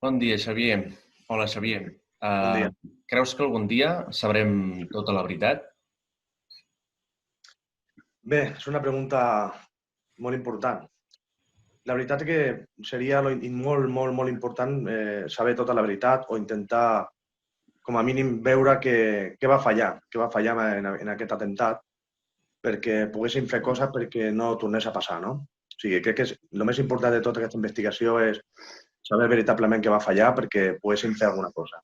Bon dia, Xavier. Hola, Xavier. Bon dia. Creus que algun dia sabrem tota la veritat? Bé, és una pregunta molt important. La veritat és que seria molt important saber tota la veritat o intentar, com a mínim, veure què va fallar en aquest atemptat perquè poguéssim fer coses perquè no tornés a passar, no? O sigui, crec que el més important de tota aquesta investigació és saber veritablement què va fallar perquè poguéssim fer alguna cosa.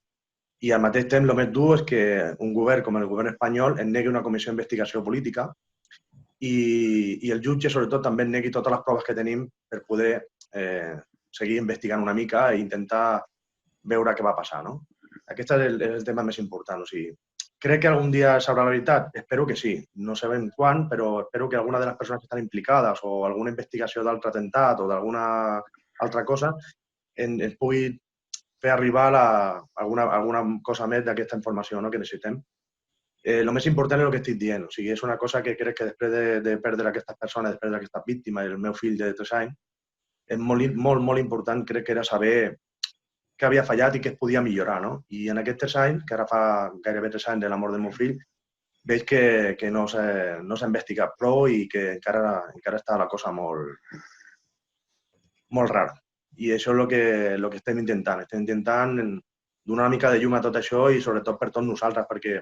I al mateix temps, el més dur és que un govern com el govern espanyol en negui una comissió d'investigació política i el jutge, sobretot, també en negui totes les proves que tenim per poder seguir investigant una mica i intentar veure què va passar, no? Aquest és el tema més important. O sigui, crec que algun dia sabrà la veritat? Espero que sí. No sabem quan, però espero que alguna de les persones que estan implicades o alguna investigació d'altre atemptat o d'alguna altra cosa ens pugui fer arribar alguna cosa més d'aquesta informació, no?, que necessitem. El més important és el que estic dient. O sigui, és una cosa que crec que després de perdre aquestes persones, després d'aquestes víctimes, el meu fill de 3 anys, és molt important, crec que era saber què havia fallat i què es podia millorar, no? I en aquests 3 anys, que ara fa gairebé 3 anys de la mort del meu fill, veig que no s'ha investigat prou i que encara està la cosa molt rara. I això és el que estem intentant. Estem intentant donar una mica de llum a tot això i sobretot per tots nosaltres, perquè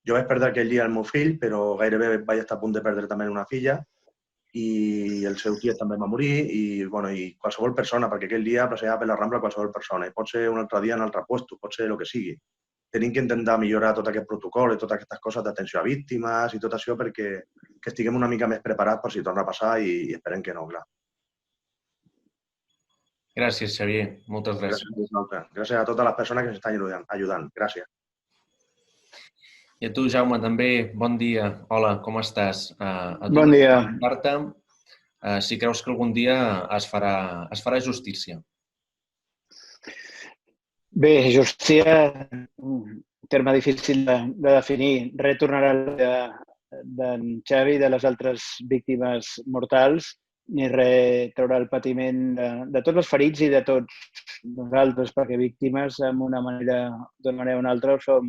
jo vaig perdre aquell dia el meu fill, però gairebé vaig estar a punt de perdre també una filla i el seu tiet també va morir i qualsevol persona, perquè aquell dia passejava per la Rambla qualsevol persona i pot ser un altre dia en un altre lloc, pot ser el que sigui. Tenim que intentar millorar tot aquest protocol i totes aquestes coses d'atenció a víctimes i tot això perquè estiguem una mica més preparats per si torna a passar i esperem que no, clar. Gràcies, Xavier. Moltes gràcies. Gràcies a vosaltres. Gràcies a totes les persones que ens estan ajudant. Gràcies. I a tu, Jaume, també, bon dia. Hola, com estàs? Bon dia. Si creus que algun dia es farà justícia. Bé, justícia, un terme difícil de definir. Res tornarà d'en Xavi i de les altres víctimes mortals, ni res traurà el patiment de tots els ferits i de tots nosaltres, perquè víctimes, d'una manera o una altra, som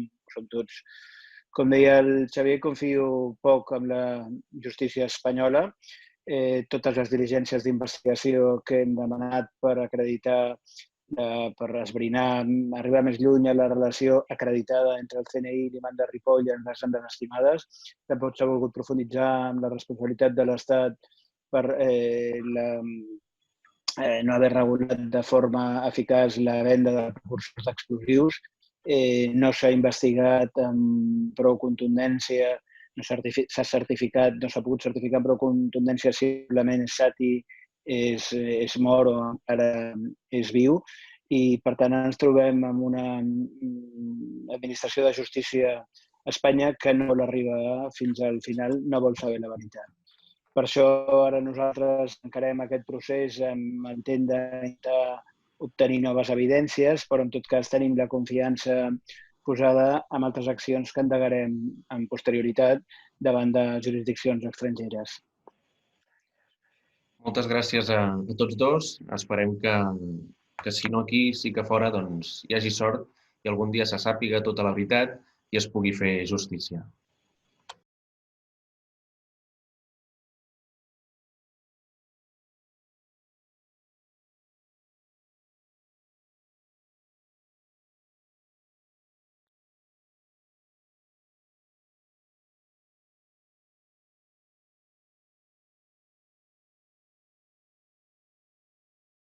tots. Com deia el Xavier, confio poc en la justícia espanyola. Totes les diligències d'investigació que hem demanat per acreditar, per esbrinar, arribar més lluny a la relació acreditada entre el CNI i l'imam de Ripoll ens han desestimades. Tampoc s'ha volgut profunditzar en la responsabilitat de l'Estat per no haver regulat de forma eficaç la venda de precursors d'explosius. No s'ha investigat amb prou contundència, no s'ha certificat, no s'ha pogut certificar amb prou contundència si simplement Sati és mort o encara és viu i, per tant, ens trobem amb una administració de justícia a Espanya que no vol arribar fins al final, no vol saber la veritat. Per això ara nosaltres encarem aquest procés amb intent d'intentar obtenir noves evidències, però en tot cas tenim la confiança posada en altres accions que endegarem en posterioritat davant de jurisdiccions estrangeres. Moltes gràcies a tots dos. Esperem que si no aquí, sí que fora, doncs hi hagi sort i algun dia se sàpiga tota la veritat i es pugui fer justícia.